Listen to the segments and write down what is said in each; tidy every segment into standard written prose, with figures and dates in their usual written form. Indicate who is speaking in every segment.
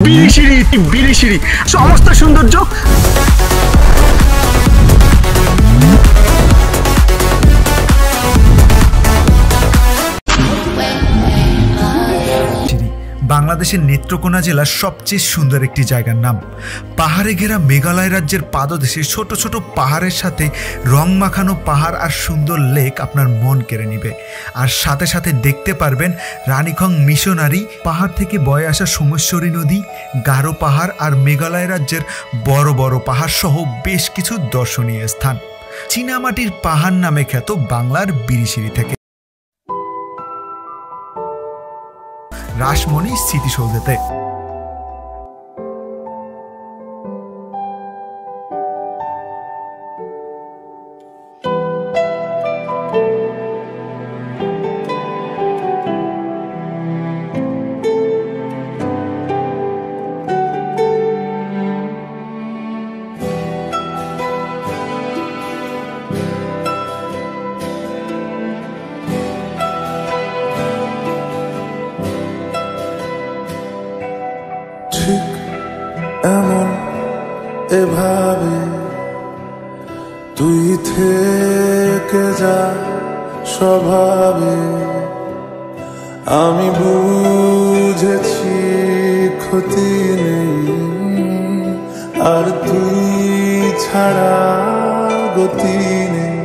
Speaker 1: বিরিশিরি বিরিশিরি সমস্ত সৌন্দর্য। বাংলাদেশের নেত্রকোনা জেলার সবচেয়ে সুন্দর একটি জায়গার নাম। পাহাড়ে ঘেরা মেঘালয় রাজ্যের পাদদেশে ছোট ছোট পাহাড়ের সাথে রং মাখানো পাহাড় আর সুন্দর লেক আপনার মন কেড়ে নিবে। আর সাথে সাথে দেখতে পারবেন রানীখং মিশনারি, পাহাড় থেকে বয়ে আসা সোমেশ্বরী নদী, গারো পাহাড় আর মেঘালয় রাজ্যের বড় বড় পাহাড় সহ বেশ কিছু দর্শনীয় স্থান। চীনামাটির পাহাড় নামে খ্যাত বাংলার বিরিশিরি থেকে রাসমণি স্মৃতিসৌধেতে।
Speaker 2: এমন এভাবে তুই থেকে যা স্বভাবে, আমি বুঝেছি ক্ষতি নেই আর তুই ছাড়া গতি নেই।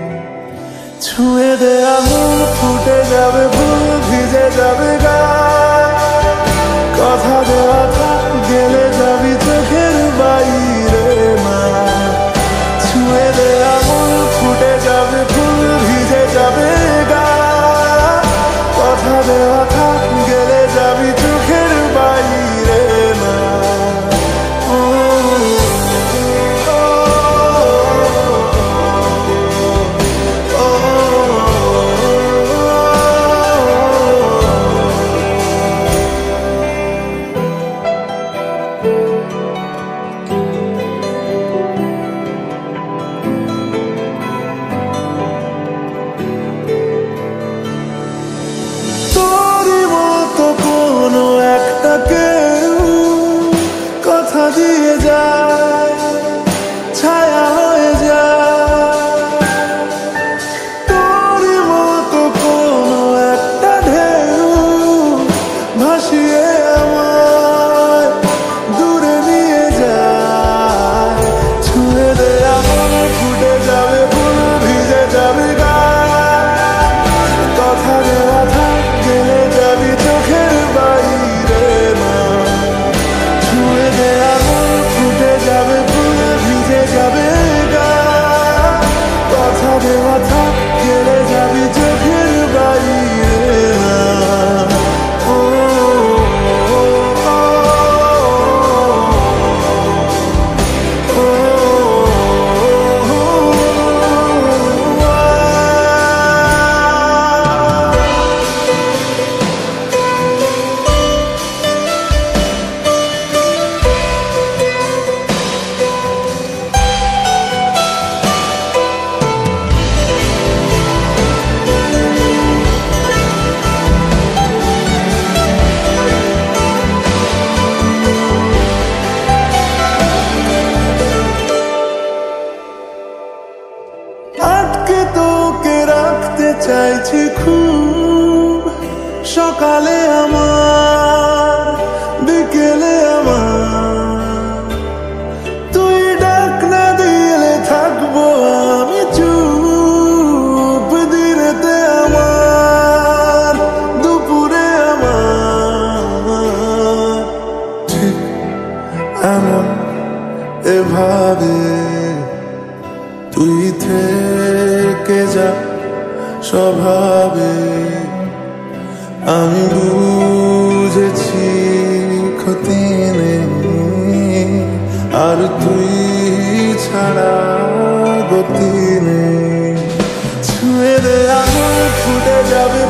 Speaker 2: ছুঁয়ে দে আঙুল ফুটে যাবে, ফুল ভিজে যাবে গা, কথা দেওয়া থাক গেলে যাবি চোখের বাইরে মা। ছুঁয়ে দে আঙুল ফুটে যাবে, ফুল ভিজে যাবে গা, কথা দেওয়া থাক গেলে যাবি চোখের বাইরে মা। দিয়ে যায় ছায়া হয়ে যায়, তোর মতো কোনো একটা ঢেউ ভাসিয়ে আমায় দূরে নিয়ে যায়। ছুঁয়ে দে আঙুল ফুটে যাবে, ফুল ভিজে যাবে গা, কথা দেওয়া থাক গেলে যাবি চোখের বাইরে মা। ছুঁয়ে দে যাবে, ফুল ভিজে যাবে গা, কথা দেওয়া থাক গেলে যাবি চোখের বাইরে না। আটকে তোকে রাখতে চাইছি খুব, সকালে আমার বিকেলে আমার, তুই ডাক না দিলে থাকবো আমি চুপ, দিনেতে আমার দুপুরে আমার। ঠিক এমন এভাবে তুই থেকে যা স্বভাবে, আমি বুঝেছি ক্ষতি নেই আর তুই ছাড়া গতি নেই। ছুঁয়ে দে আঙুল ফুটে যাবে।